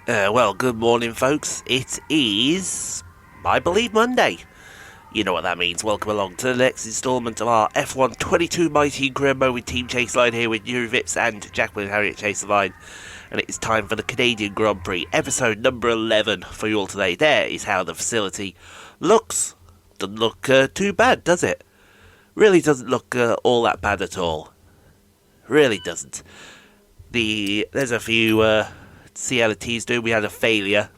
Well, good morning, folks. It is, I believe, Monday. You know what that means. Welcome along to the next instalment of our F1 22 Mighty Grembo with Team Chaseliner here with Juri and Jacqueline at Chase-Levin. And it is time for the Canadian Grand Prix, episode number 11 for you all today. There is how the facility looks. Doesn't look too bad, does it? Really doesn't look all that bad at all. Really doesn't. There's a few... see how the team's doing. We had a failure.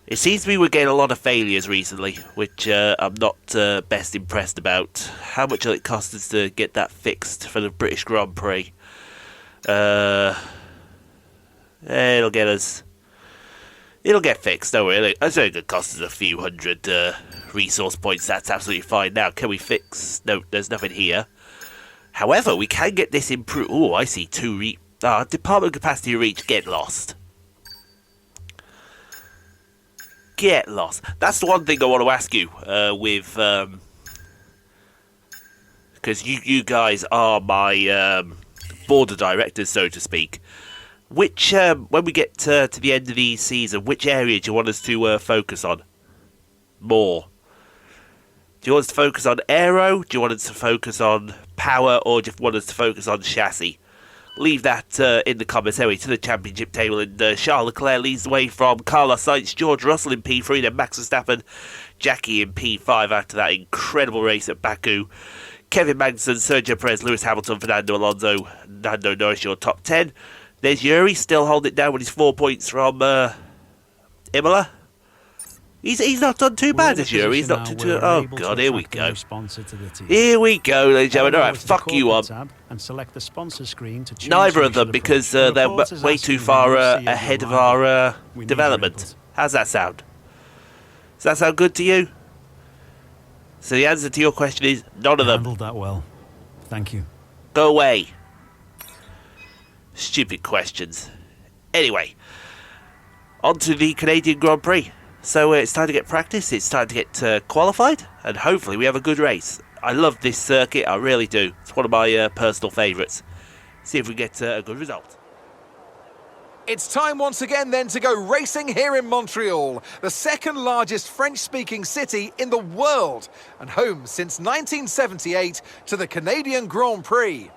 It seems to me we're getting a lot of failures recently, which I'm not best impressed about. How much will it cost us to get that fixed for the British Grand Prix? It'll get fixed, don't worry. It's only going to cost us a few hundred resource points. That's absolutely fine. Now, can we fix... No, there's nothing here. However, we can get this improved. Oh, I see two Department Capacity Reach, get lost. Get lost. That's the one thing I want to ask you, because you guys are my board of directors, so to speak. Which, when we get to the end of the season, which area do you want us to focus on more? Do you want us to focus on aero? Do you want us to focus on power? Or do you want us to focus on chassis? Leave that in the comments anyway to the championship table. And Charles Leclerc leads the way from Carlos Sainz, George Russell in P3, then Max Verstappen, Jackie in P5 after that incredible race at Baku. Kevin Magnussen, Sergio Perez, Lewis Hamilton, Fernando Alonso, Lando Norris, your top 10. There's Juri, still holding it down with his 4 points from Imola. He's not done too bad this year. He's not too... Oh, God, here we go. Here we go, ladies and gentlemen. All right, fuck you on. Neither of them, because they're way too far ahead of our development. How's that sound? Does that sound good to you? So the answer to your question is none of them. Handled that well. Thank you. Go away. Stupid questions. Anyway, on to the Canadian Grand Prix. So it's time to get practice, it's time to get qualified, and hopefully we have a good race. I love this circuit, I really do. It's one of my personal favourites. See if we get a good result. It's time once again then to go racing here in Montreal, the second largest French-speaking city in the world, and home since 1978 to the Canadian Grand Prix.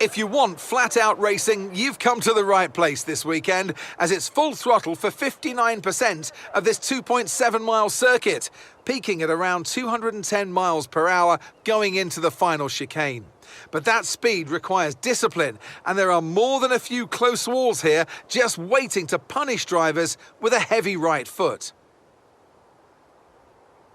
If you want flat-out racing, you've come to the right place this weekend, as it's full throttle for 59% of this 2.7-mile circuit, peaking at around 210 miles per hour going into the final chicane. But that speed requires discipline, and there are more than a few close walls here just waiting to punish drivers with a heavy right foot.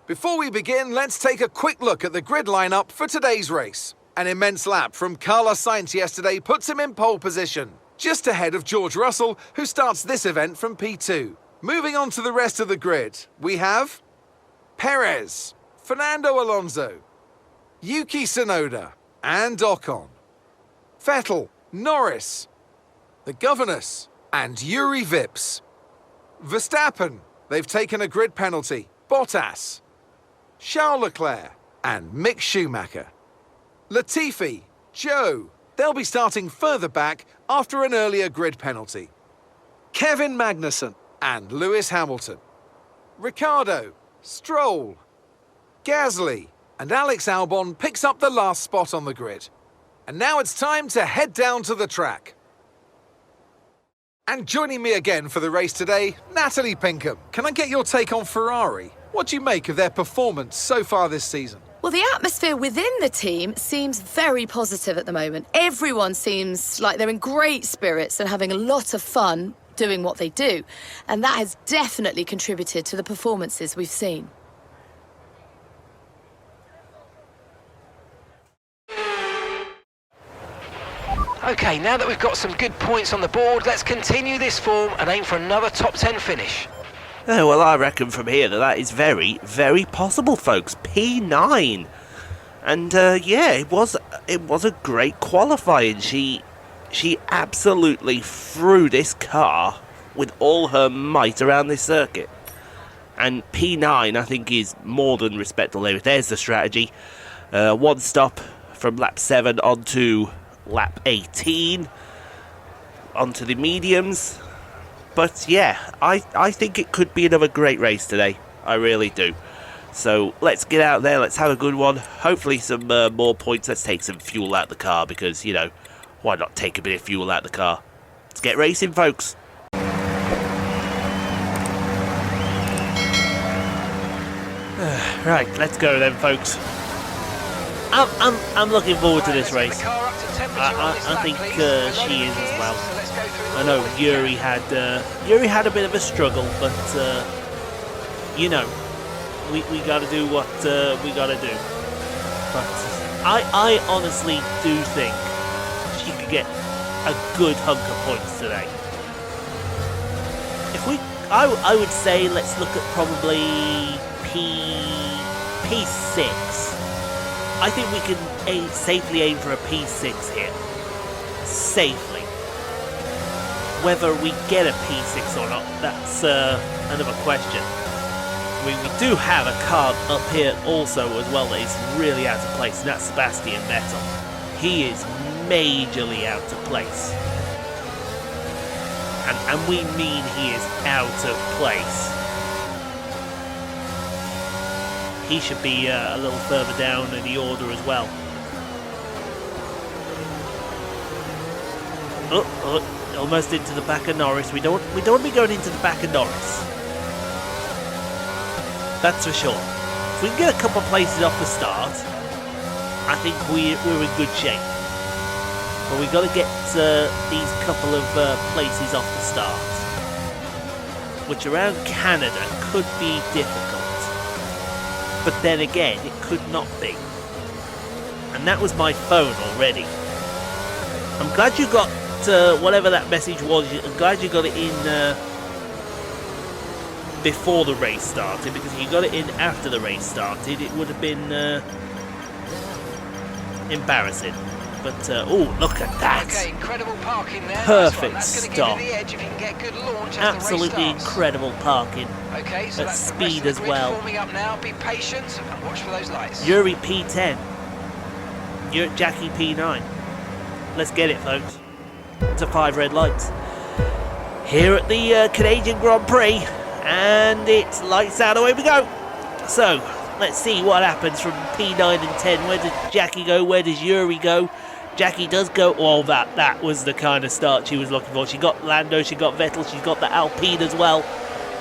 Before we begin, let's take a quick look at the grid lineup for today's race. An immense lap from Carlos Sainz yesterday puts him in pole position, just ahead of George Russell, who starts this event from P2. Moving on to the rest of the grid, we have Perez, Fernando Alonso, Yuki Tsunoda, and Ocon, Vettel, Norris, the Governess, and Juri Vips. Verstappen, they've taken a grid penalty, Bottas, Charles Leclerc, and Mick Schumacher. Latifi, Joe, they'll be starting further back after an earlier grid penalty. Kevin Magnussen and Lewis Hamilton. Ricciardo, Stroll, Gasly, and Alex Albon picks up the last spot on the grid. And now it's time to head down to the track. And joining me again for the race today, Natalie Pinkham. Can I get your take on Ferrari? What do you make of their performance so far this season? Well, the atmosphere within the team seems very positive at the moment. Everyone seems like they're in great spirits and having a lot of fun doing what they do. And that has definitely contributed to the performances we've seen. OK, now that we've got some good points on the board, let's continue this form and aim for another top 10 finish. Oh, well, I reckon from here that is very, very possible, folks. P9. And, yeah, it was a great qualifying. She absolutely threw this car with all her might around this circuit. And P9, I think, is more than respectable. There's the strategy. One stop from lap 7 onto lap 18 onto the mediums. But yeah, I think it could be another great race today. I really do. So let's get out there, let's have a good one. Hopefully some more points. Let's take some fuel out the car because, you know, why not take a bit of fuel out the car? Let's get racing, folks. Right, let's go then, folks. I'm looking forward to this race. I think she is as well. I know Juri had a bit of a struggle, but you know, we got to do what we got to do. But I honestly do think she could get a good hunk of points today. I would say let's look at probably P6. I think we can safely aim for a P6 here. Safely. Whether we get a P6 or not, that's another question. I mean, we do have a car up here also as well that is really out of place, and that's Sebastian Vettel. He is majorly out of place. And we mean he is out of place. He should be a little further down in the order as well. Almost into the back of Norris. We don't want to be going into the back of Norris. That's for sure. If we can get a couple of places off the start, I think we're in good shape. But we've got to get these couple of places off the start, which around Canada could be difficult. But then again, it could not be. And that was my phone already. I'm glad you got whatever that message was. I'm glad you got it in before the race started, because if you got it in after the race started, it would have been embarrassing. But oh, look at that! Okay, incredible parking there. Perfect nice one. That's stop. Give you the edge if you can get good launch as Absolutely the race starts. incredible parking. Okay, so at that's the rest speed of the as grid well. Forming up now. Be patient and watch for those lights. Juri P10. Jackie P9. Let's get it, folks. To 5 red lights. Here at the Canadian Grand Prix. And it's lights out, away we go. So, let's see what happens from P9 and 10. Where does Jackie go? Where does Juri go? Jackie does go. Oh, that was the kind of start she was looking for. She got Lando, she got Vettel, she's got the Alpine as well.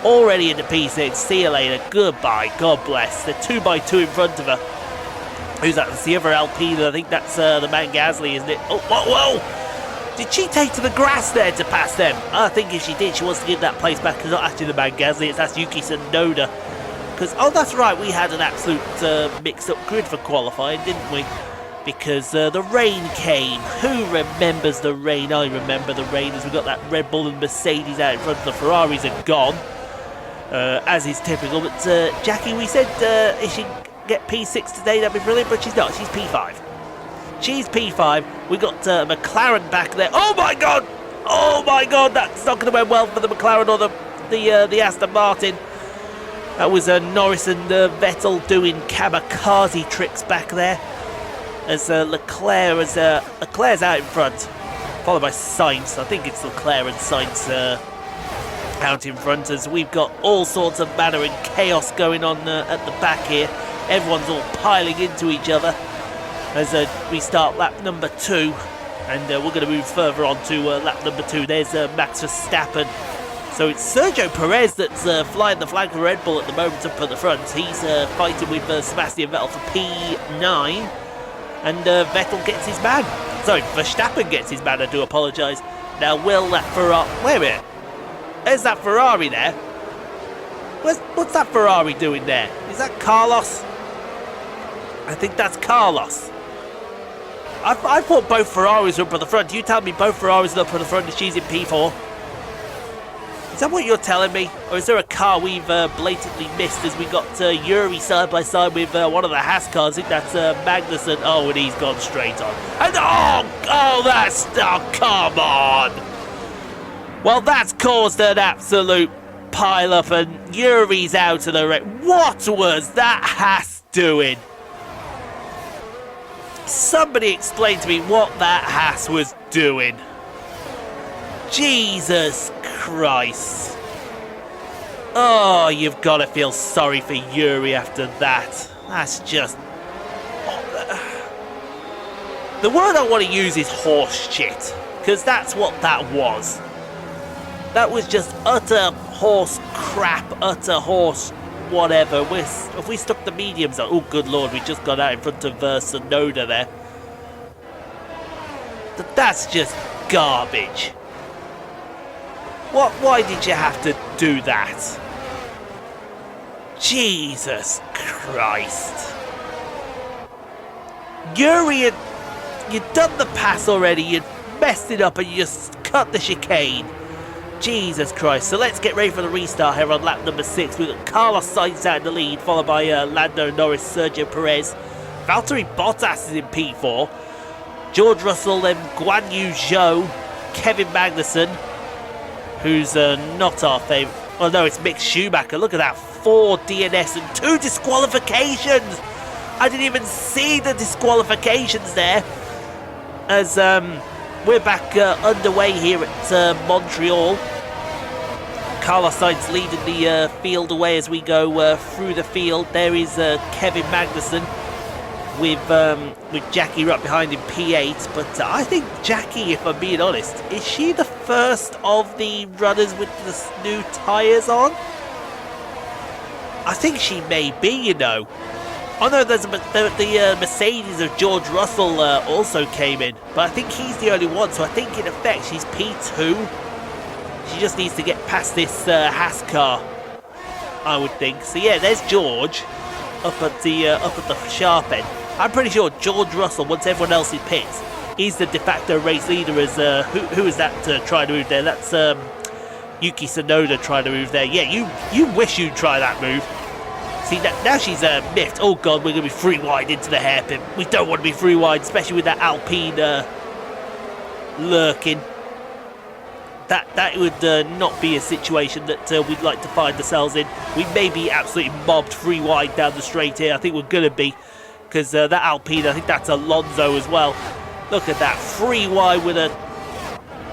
Already into P6. See you later. Goodbye. God bless. They're 2x2 in front of her. Who's that? That's the other Alpine. I think that's the man Gasly, isn't it? Oh, whoa! Did she take to the grass there to pass them? I think if she did, she wants to give that place back. It's not actually the man Gasly, that's Yuki Tsunoda. Because, oh, that's right, we had an absolute mix-up grid for qualifying, didn't we? Because the rain came. Who remembers the rain? I remember the rain, as we got that Red Bull and Mercedes out in front. The Ferraris are gone, as is typical. But Jackie, we said if she can get P6 today, that'd be brilliant, but she's not. She's P5. She's P5. We got McLaren back there. Oh my God! Oh my God! That's not going to end well for the McLaren or the Aston Martin. That was Norris and Vettel doing kamikaze tricks back there. As Leclerc's out in front, followed by Sainz. I think it's Leclerc and Sainz out in front. As we've got all sorts of manner and chaos going on at the back here. Everyone's all piling into each other. As we start lap number 2, and we're going to move further on to lap number 2. There's Max Verstappen. So it's Sergio Perez that's flying the flag for Red Bull at the moment up at the front. He's fighting with Sebastian Vettel for P9, and Vettel gets his man. Sorry, Verstappen gets his man, I do apologise. Now will that Ferrari... Wait a minute. There's that Ferrari there. What's that Ferrari doing there? Is that Carlos? I think that's Carlos. I thought both Ferraris were up at the front. You tell me both Ferraris are up at the front and she's in P4. Is that what you're telling me? Or is there a car we've blatantly missed as we got Juri side by side with one of the Haas cars? I think that's Magnussen. Oh, and he's gone straight on. And come on! Well, that's caused an absolute pile-up and Juri's out of the race. What was that Haas doing? Somebody explain to me what that Haas was doing. Jesus Christ. Oh, you've got to feel sorry for Juri after that. That's just... The word I want to use is horse shit, because that's what that was. That was just utter horse crap, utter horse whatever. If we stuck the mediums on... Oh, good lord, we just got out in front of Sonoda there. That's just garbage. Why did you have to do that? Jesus Christ. Juri, you'd done the pass already, you'd messed it up and you just cut the chicane. Jesus Christ. So let's get ready for the restart here on lap number 6. We've got Carlos Sainz out in the lead, followed by Lando Norris, Sergio Perez. Valtteri Bottas is in P4. George Russell, then Guan Yu Zhou, Kevin Magnussen, who's not our favourite. Well, no, it's Mick Schumacher. Look at that. 4 DNS and 2 disqualifications. I didn't even see the disqualifications there. As we're back underway here at Montreal. Carlos Sainz leading the field away as we go through the field. There is Kevin Magnussen with Jackie right behind in P8. But I think Jackie, if I'm being honest, is she the first of the runners with the new tyres on? I think she may be, you know. Oh no, there's the Mercedes of George Russell also came in, but I think he's the only one, so I think in effect she's P2. She just needs to get past this Haas car, I would think. So yeah, there's George up at the sharp end. I'm pretty sure George Russell, once everyone else is pits, is the de facto race leader. As who is that trying to move there? That's Yuki Tsunoda trying to move there. Yeah, you wish you'd try that move. See, now she's miffed. Oh god, we're going to be free wide into the hairpin. We don't want to be free wide, especially with that Alpine lurking. That would not be a situation that we'd like to find ourselves in. We may be absolutely mobbed free wide down the straight here. I think we're going to be, because that Alpine, I think that's Alonso as well. Look at that, free wide with a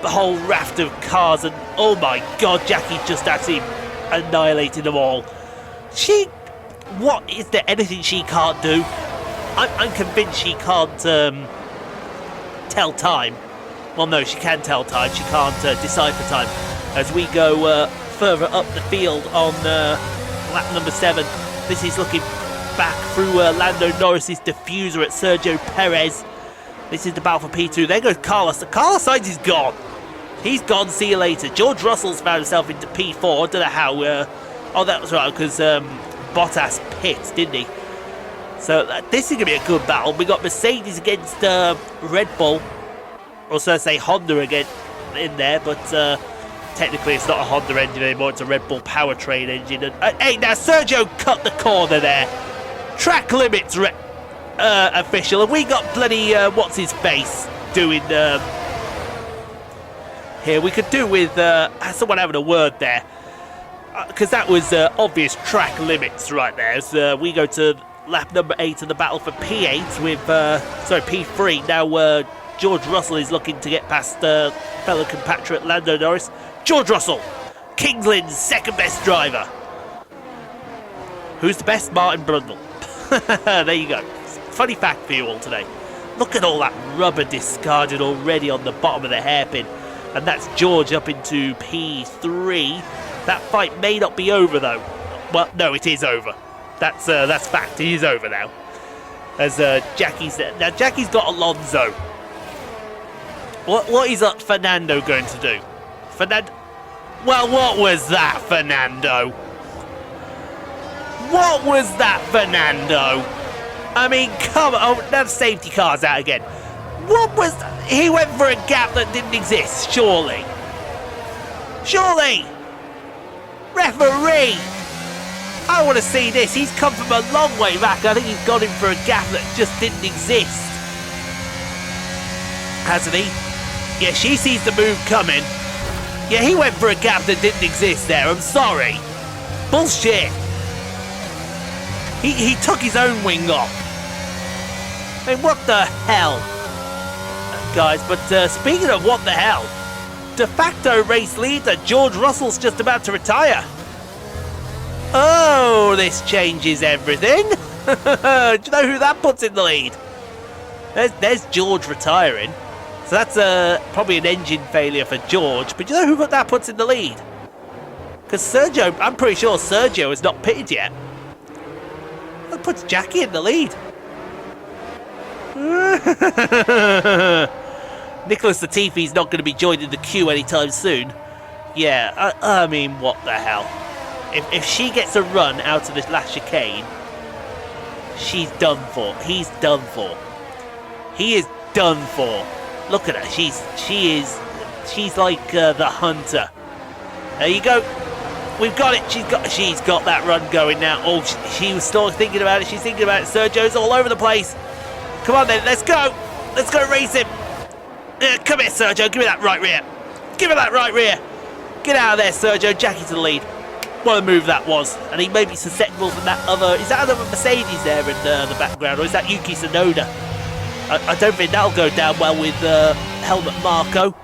whole raft of cars, and oh my god, Jackie just actually annihilated them all. What is there anything she can't do? I'm convinced she can't tell time. Well, no, she can tell time. She can't decipher time. As we go further up the field on lap number 7, this is looking back through Lando Norris's diffuser at Sergio Perez. This is the battle for P2. There goes Carlos. Carlos Sainz is gone. He's gone. See you later. George Russell's found himself into P4. I don't know how. Oh, that was right, because Bottas pit, didn't he? So this is going to be a good battle. We got Mercedes against Red Bull. Or so I say Honda again in there, but technically it's not a Honda engine anymore. It's a Red Bull powertrain engine. And, hey, now Sergio cut the corner there. Track limits official. And we got bloody, what's his face doing here. We could do with someone having a word there. Because that was obvious track limits right there. So we go to lap number 8 of the battle for P8 with, P3. Now George Russell is looking to get past fellow compatriot Lando Norris. George Russell, Kingsland's second best driver. Who's the best? Martin Brundle. There you go. Funny fact for you all today. Look at all that rubber discarded already on the bottom of the hairpin. And that's George up into P3. That fight may not be over though. Well, no, it is over. That's fact. It is over now. As Jackie's there. Now Jackie's got Alonso. What is Fernando going to do? Well, what was that, Fernando? What was that, Fernando? I mean, come on. Oh, now the safety car's out again. What was that? He went for a gap that didn't exist, surely. Surely! Referee! I want to see this. He's come from a long way back. I think he's gone in for a gap that just didn't exist. Hasn't he? Yeah, she sees the move coming. Yeah, he went for a gap that didn't exist there. I'm sorry. Bullshit. He took his own wing off. I mean, what the hell? Guys, but speaking of what the hell, de facto race leader George Russell's just about to retire. Oh, this changes everything. Do you know who that puts in the lead? There's George retiring. So that's probably an engine failure for George. But do you know who that puts in the lead? Because Sergio, I'm pretty sure Sergio has not pitted yet. That puts Jackie in the lead. Nicholas Latifi's not going to be joining the queue anytime soon. Yeah, I mean, what the hell? If she gets a run out of this last chicane, she's done for. He's done for. He is done for. Look at her. She's like the hunter. There you go. We've got it. She's got that run going now. Oh, she was still thinking about it. She's thinking about it. Sergio's all over the place. Come on then, let's go. Let's go race him. Come here, Sergio. Give me that right rear. Give me that right rear. Get out of there, Sergio. Jackie to the lead. What a move that was. And he may be susceptible from that other... Is that another Mercedes there in the background? Or is that Yuki Tsunoda? I don't think that'll go down well with Helmut Marko.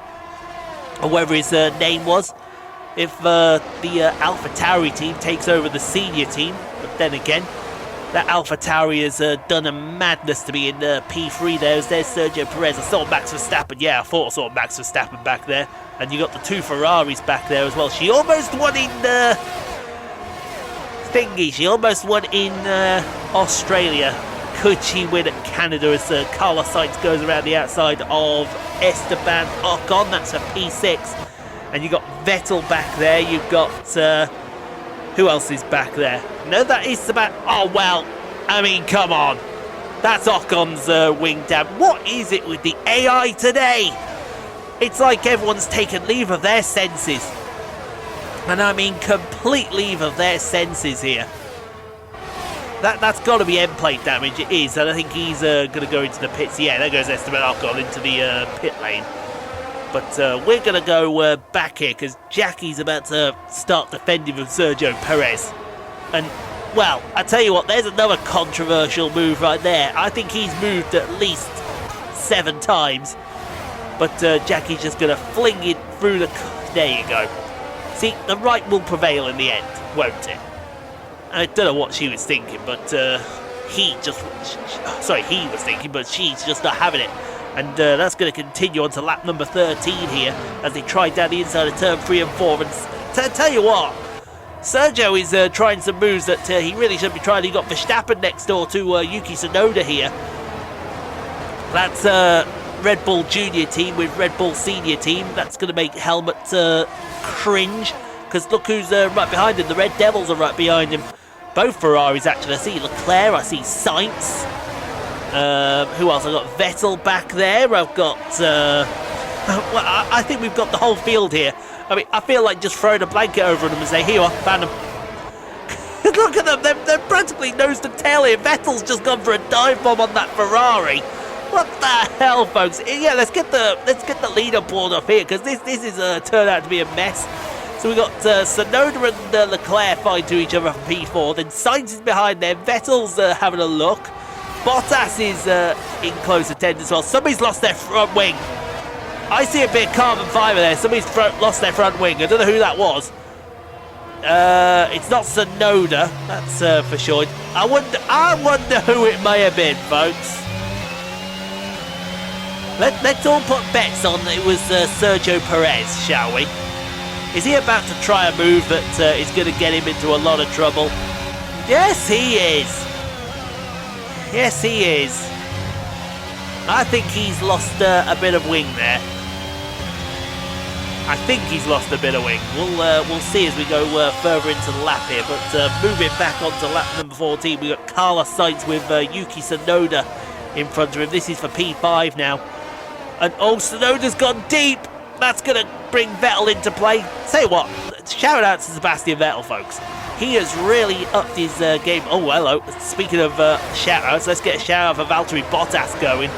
Or whatever his name was. If the AlphaTauri team takes over the senior team. But then again, that AlphaTauri has done a madness to be in P3 there. There's Sergio Perez. I saw Max Verstappen. Yeah, I thought I saw Max Verstappen back there. And you got the two Ferraris back there as well. She almost won in thingy. She almost won in Australia. Could she win at Canada as Carlos Sainz goes around the outside of Esteban Ocon? That's a P6. And you got Vettel back there. You've got who else is back there? No, that is about. Oh well, I mean, come on. That's Ocon's wing down. What is it with the AI today? It's like everyone's taken leave of their senses. And I mean complete leave of their senses here. That's got to be end plate damage. It is. And I think he's going to go into the pits. Yeah, there goes Esteban Ocon into the pit lane. But we're going to go back here because Jackie's about to start defending from Sergio Perez. And, well, I tell you what, there's another controversial move right there. I think he's moved at least 7 times. But Jackie's just going to fling it through the... There you go. See, the right will prevail in the end, won't it? I don't know what she was thinking, but he was thinking, but she's just not having it. And that's going to continue on to lap number 13 here as they try down the inside of turn 3 and 4. And tell you what, Sergio is trying some moves that he really shouldn't be trying. He got Verstappen next door to Yuki Tsunoda here. That's Red Bull Junior team with Red Bull Senior team. That's going to make Helmut cringe. Because look who's right behind him. The Red Devils are right behind him. Both Ferraris, actually. I see Leclerc. I see Sainz. Who else? I've got Vettel back there. I've got... well, I think we've got the whole field here. I mean, I feel like just throwing a blanket over them and say, here you are, found them. Look at them. They're practically nose to tail here. Vettel's just gone for a dive bomb on that Ferrari. What the hell, folks? Yeah, let's get the leaderboard up here because this is turned out to be a mess. So we got Tsunoda and Leclerc fighting to each other for P4. Then Sainz is behind there. Vettel's having a look. Bottas is in close attendance as well. Somebody's lost their front wing. I see a bit of carbon fibre there. Somebody's lost their front wing. I don't know who that was. It's not Tsunoda. That's for sure. I wonder who it may have been, folks. Let's all put bets on it was Sergio Perez, shall we? Is he about to try a move that is going to get him into a lot of trouble? Yes, he is. Yes, he is. I think he's lost a bit of wing there. I think he's lost a bit of wing. We'll see as we go further into the lap here. But moving back onto lap number 14, we've got Carlos Sainz with Yuki Tsunoda in front of him. This is for P5 now. And oh, Tsunoda's gone deep. That's going to bring Vettel into play. Say what, shout out to Sebastian Vettel, folks. He has really upped his game. Oh, hello. Speaking of shout-outs, let's get a shout-out for Valtteri Bottas going.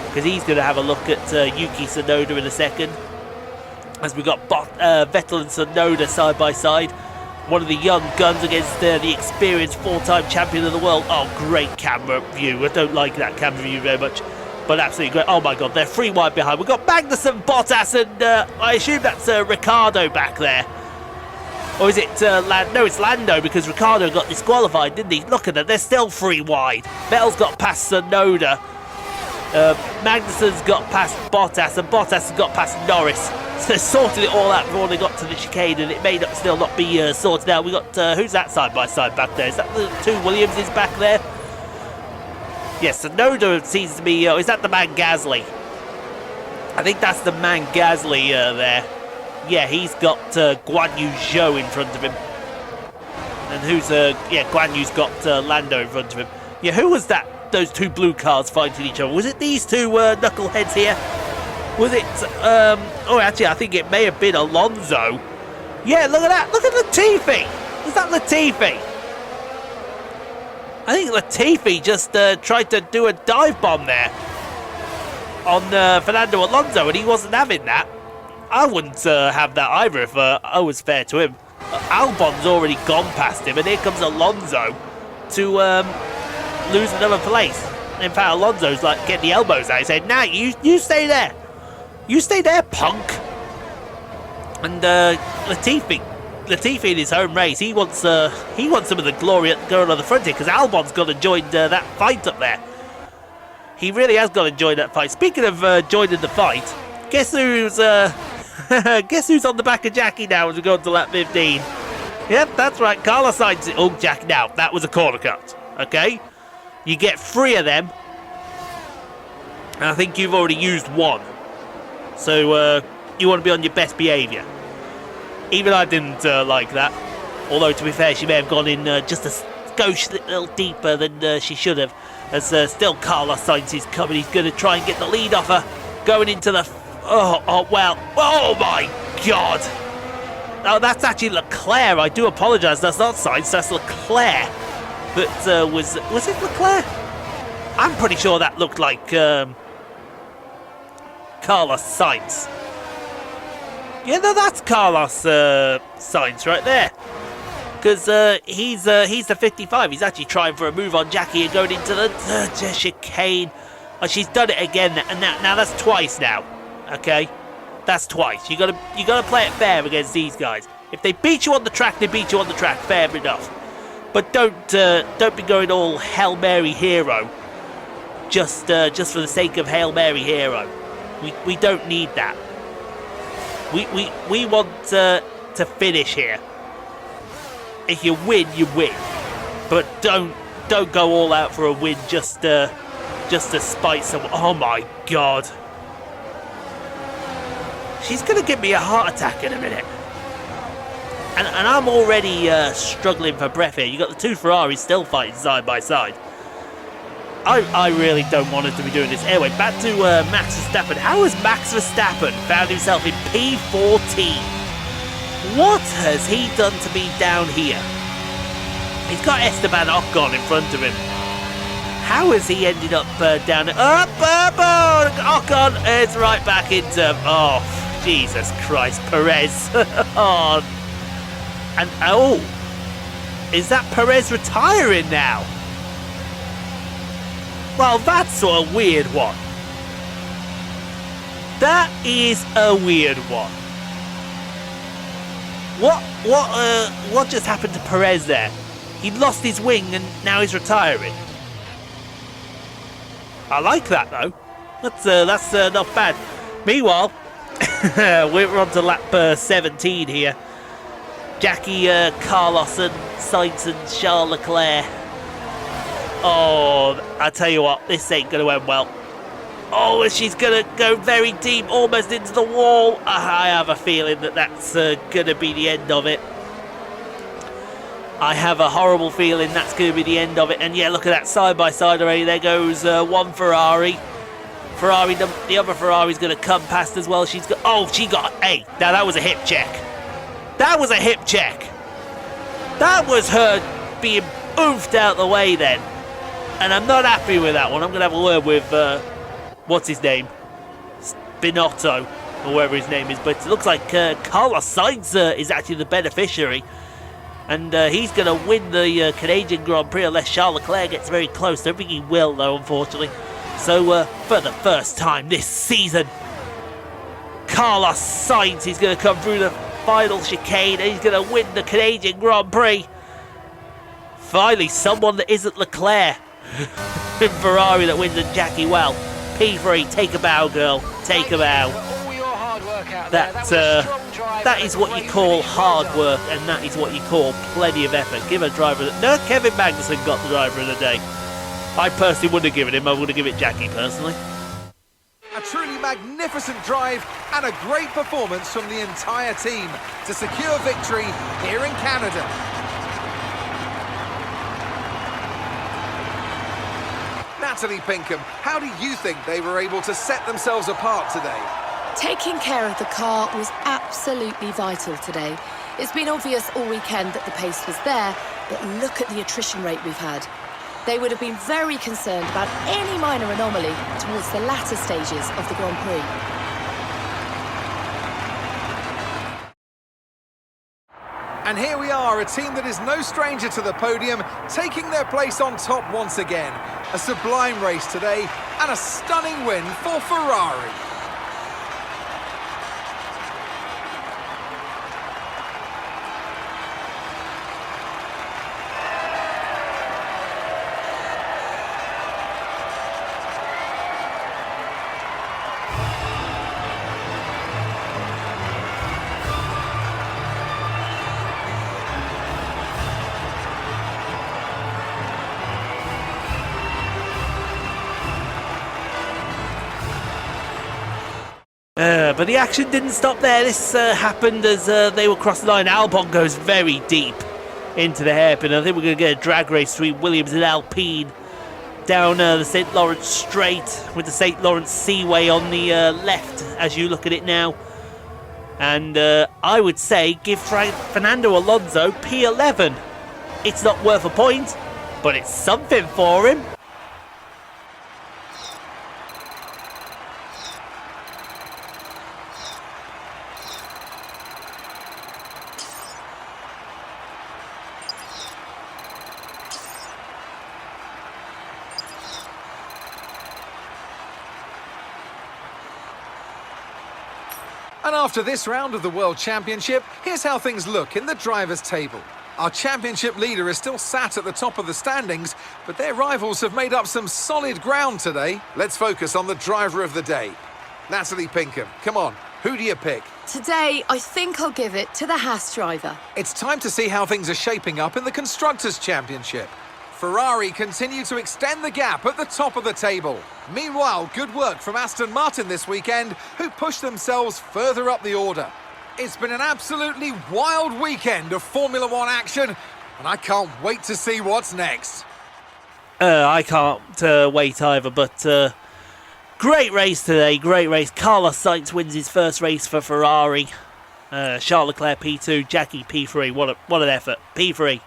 Because he's going to have a look at Yuki Tsunoda in a second. As we got Vettel and Tsunoda side by side. one of the young guns against the experienced 4-time champion of the world. Oh, great camera view. I don't like that camera view very much, but absolutely great. Oh my god, they're 3 wide behind. We've got Magnussen, Bottas, and I assume that's Ricciardo back there. Or is it No, it's Lando, because Ricciardo got disqualified, didn't he? Look at them, they're still 3 wide. Vettel's got past Tsunoda. Magnussen's got past Bottas, and Bottas has got past Norris. So they sorted it all out before they got to the chicane, and it may still not be sorted out. We got who's that side by side back there? Is that the 2 Williamses back there? Yes, Tsunoda seems to be. Is that the man Gasly? I think that's the man Gasly there. Yeah, he's got Guan Yu Zhou in front of him. And who's Guan Yu's got Lando in front of him. Yeah, who was that? Those 2 blue cars fighting each other. Was it these 2 knuckleheads here? Was it oh, actually I think it may have been Alonso. Yeah, look at that. Look at Latifi. Is that Latifi? I think Latifi just tried to do a dive bomb there on Fernando Alonso, and he wasn't having that. I wouldn't have that either if I was fair to him. Albon's already gone past him, and here comes Alonso to lose another place. In fact, Alonso's like getting the elbows out. He said, "Nah, you stay there. You stay there, punk." And Latifi in his home race, he wants some of the glory going on the front here, because Albon's got to join that fight up there. He really has got to join that fight. Speaking of joining the fight, guess who's guess who's on the back of Jackie now as we go on to lap 15? Yep, that's right. Carlos Sainz. Oh, Jack. Now that was a corner cut. Okay, you get 3 of them, and I think you've already used 1. So you want to be on your best behaviour. Even I didn't like that. Although, to be fair, she may have gone in just a skosh little deeper than she should have. As still Carlos Sainz is coming. He's going to try and get the lead off her. Going into the... Oh, well. Oh, my God. Oh, that's actually Leclerc. I do apologise. That's not Sainz. That's Leclerc. But was it Leclerc? I'm pretty sure that looked like Carlos Sainz. Yeah, no, that's Carlos Sainz right there. Because he's the 55. He's actually trying for a move on Jackie and going into the chicane. Oh, she's done it again, and now that's twice now. Okay, that's twice. You gotta play it fair against these guys. If they beat you on the track, they beat you on the track. Fair enough. But don't be going all Hail Mary hero. Just for the sake of Hail Mary hero. We don't need that. We want to finish here. If you win, you win. But don't go all out for a win just to spite someone. Oh my God. She's going to give me a heart attack in a minute. And I'm already struggling for breath here. You got the 2 Ferraris still fighting side by side. I really don't want us to be doing this. Anyway, back to Max Verstappen. How has Max Verstappen found himself in P14? What has he done to be down here? He's got Esteban Ocon in front of him. How has he ended up down... Ocon is right back into... Oh, Jesus Christ, Perez. Oh. And, oh, is that Perez retiring now? Well, that's a weird one. That is a weird one. What just happened to Perez there? He lost his wing and now he's retiring. I like that though. That's not bad. Meanwhile, we're on to lap 17 here. Jackie, Carlos and Sainz and Charles Leclerc. Oh, I tell you what, this ain't going to end well. Oh, she's going to go very deep, almost into the wall. I have a feeling that that's going to be the end of it. I have a horrible feeling that's going to be the end of it. And yeah, look at that side-by-side already. There goes one Ferrari. The other Ferrari's going to come past as well. She's got... Oh, she got... Hey, now that was a hip check. That was a hip check. That was her being oofed out the way then. And I'm not happy with that one. I'm going to have a word with... what's his name? Binotto, or whatever his name is. But it looks like Carlos Sainz is actually the beneficiary. And he's going to win the Canadian Grand Prix unless Charles Leclerc gets very close. I don't think he will, though, unfortunately. So, for the first time this season, Carlos Sainz is going to come through the final chicane and he's going to win the Canadian Grand Prix. Finally, someone that isn't Leclerc in Ferrari that wins, and Jackie, well, P3, take a bow, girl. Take a bow. That is what you call hard work, and that is what you call plenty of effort. Give a driver... No, Kevin Magnussen got the driver of the day. I personally wouldn't have given him. I would have given it Jackie, personally. A truly magnificent drive and a great performance from the entire team to secure victory here in Canada. Natalie Pinkham, how do you think they were able to set themselves apart today? Taking care of the car was absolutely vital today. It's been obvious all weekend that the pace was there, but look at the attrition rate we've had. They would have been very concerned about any minor anomaly towards the latter stages of the Grand Prix. And here we are, a team that is no stranger to the podium, taking their place on top once again. A sublime race today, and a stunning win for Ferrari. But the action didn't stop there. This happened as they were crossing the line. Albon goes very deep into the hairpin. I think we're going to get a drag race between Williams and Alpine down the St. Lawrence Strait with the St. Lawrence Seaway on the left as you look at it now. And I would say give Fernando Alonso P11. It's not worth a point, but it's something for him. And after this round of the World Championship, here's how things look in the drivers' table. Our championship leader is still sat at the top of the standings, but their rivals have made up some solid ground today. Let's focus on the driver of the day. Natalie Pinkham, come on, who do you pick? Today, I think I'll give it to the Haas driver. It's time to see how things are shaping up in the Constructors' Championship. Ferrari continue to extend the gap at the top of the table. Meanwhile, good work from Aston Martin this weekend, who pushed themselves further up the order. It's been an absolutely wild weekend of Formula One action, and I can't wait to see what's next. I can't wait either, but great race today, great race. Carlos Sainz wins his first race for Ferrari. Charles Leclerc P2, Jackie P3. What an effort. P3.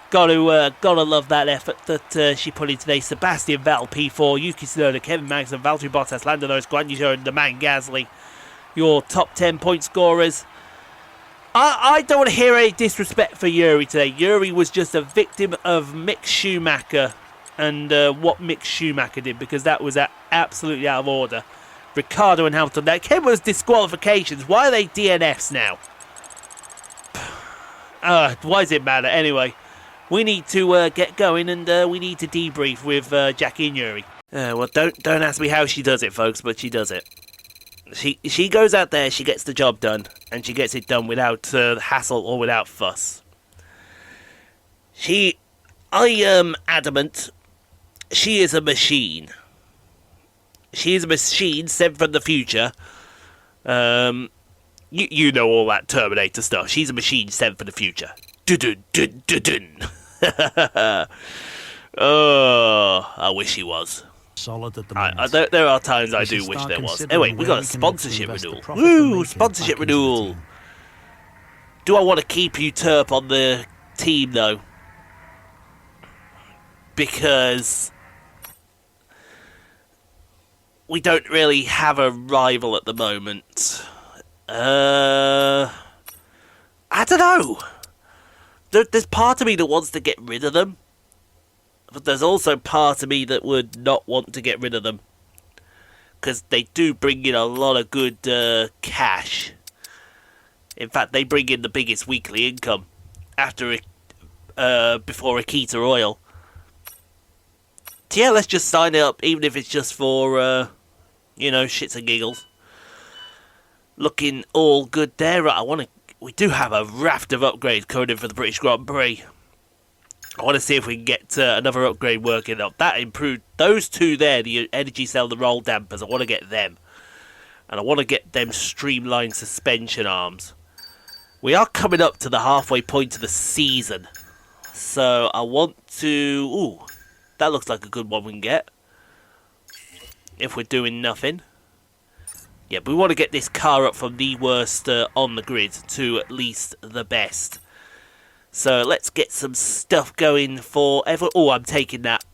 Gotta love that effort that she put in today. Sebastian Vettel P4, Yuki Tsunoda, Kevin Magnussen, Valtteri Bottas, Lando Norris, Guan Yu Zhou, and Romain Gasly. Your top 10 point scorers. I don't want to hear any disrespect for Juri today. Juri was just a victim of Mick Schumacher and what Mick Schumacher did, because that was absolutely out of order. Ricciardo and Hamilton. That came with disqualifications. Why are they DNFs now? Why does it matter? Anyway, we need to get going, and we need to debrief with Jackie and Juri. Well, don't ask me how she does it, folks, but she does it. She goes out there, she gets the job done, and she gets it done without hassle or without fuss. I am adamant, she is a machine. She is a machine sent from the future. You know all that Terminator stuff. She's a machine sent from the future. Oh, I wish he was. Solid at the moment. There are times I do wish there was. Anyway, we got a sponsorship renewal. Woo! Sponsorship renewal. Do I want to keep you Terp on the team though? Because we don't really have a rival at the moment. I don't know. there's part of me that wants to get rid of them, but there's also part of me that would not want to get rid of them, because they do bring in a lot of good cash. In fact, they bring in the biggest weekly income after before Akita Oil. So yeah, let's just sign it up, even if it's just for shits and giggles. Looking all good there. Right, we do have a raft of upgrades coming in for the British Grand Prix. I want to see if we can get another upgrade working up. That improved those two there, the energy cell, the roll dampers. I want to get them. And I want to get them streamlined suspension arms. We are coming up to the halfway point of the season. So I want to... Ooh, that looks like a good one we can get. If we're doing nothing. Yeah, but we want to get this car up from the worst on the grid to at least the best. So let's get some stuff going for everyone. Oh, I'm taking that.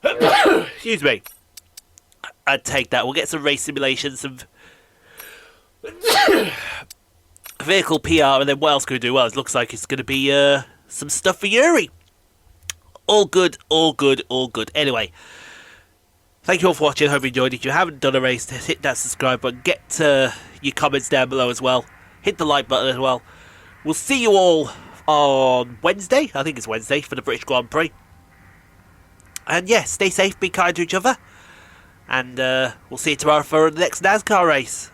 Excuse me. I'd take that. We'll get some race simulations, some vehicle PR, and then what else can we do? Well, it looks like it's going to be some stuff for Juri. All good, all good, all good. Anyway, thank you all for watching. Hope you enjoyed it. If you haven't done a race, hit that subscribe button. Get your comments down below as well. Hit the like button as well. We'll see you all on Wednesday. I think it's Wednesday for the British Grand Prix. And yeah, stay safe, be kind to each other. And we'll see you tomorrow for the next NASCAR race.